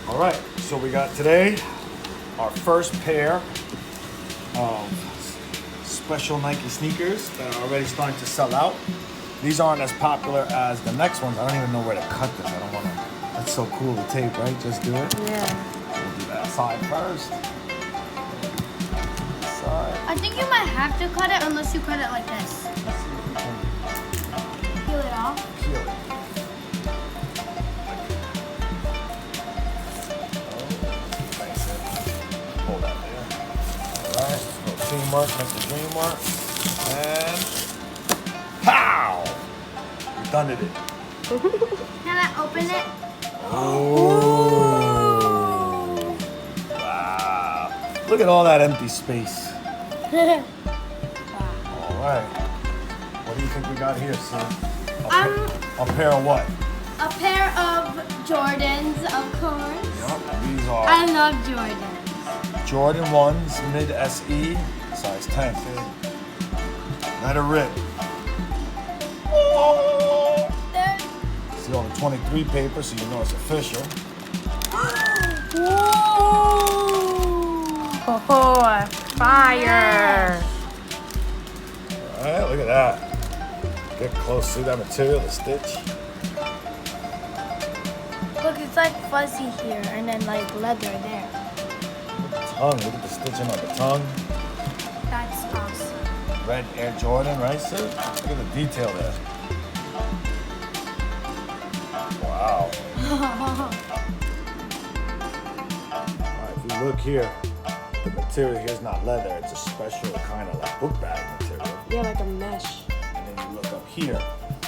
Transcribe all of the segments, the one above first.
All right, so we got today our first pair of special Nike sneakers that are already starting to sell out. These aren't as popular as the next ones. I don't even know where to cut this. I don't want to. That's so cool, the tape, right? Just do it. Yeah. We'll do that side first. Side. I think you might have to cut it unless you cut it like this. Let's see if we can Peel it off. peel it. Hold that there. All right, little teamwork, make the dream work. And pow! We done it. Can I open it? Oh! Wow! Look at all that empty space. Wow. All right. What do you think we got here, Sue? A pair of what? A pair of Jordans, of course. Yep. These are I love Jordans. Jordan 1's mid SE, size 10. Let it rip. They're- See on the 23 paper, so you know it's official. Whoa! Oh, fire! All right, look at that. Get close. See that material, the stitch? Look, it's like fuzzy here and then like leather there. Tongue. Look at the stitching on the tongue. That's awesome. Red Air Jordan, right, Sue? Look at the detail there. Wow. All right, if you look here, the material here is not leather. It's a special kind of like book bag material. Yeah, like a mesh. And then you look up here,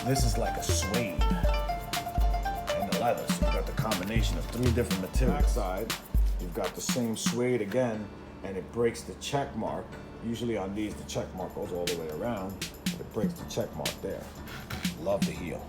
this is like a suede and the leather. So you've got the combination of three different materials. Backside, you've got the same suede again, and it breaks the check mark. Usually on these, the check mark goes all the way around, but it breaks the check mark there. Love the heel.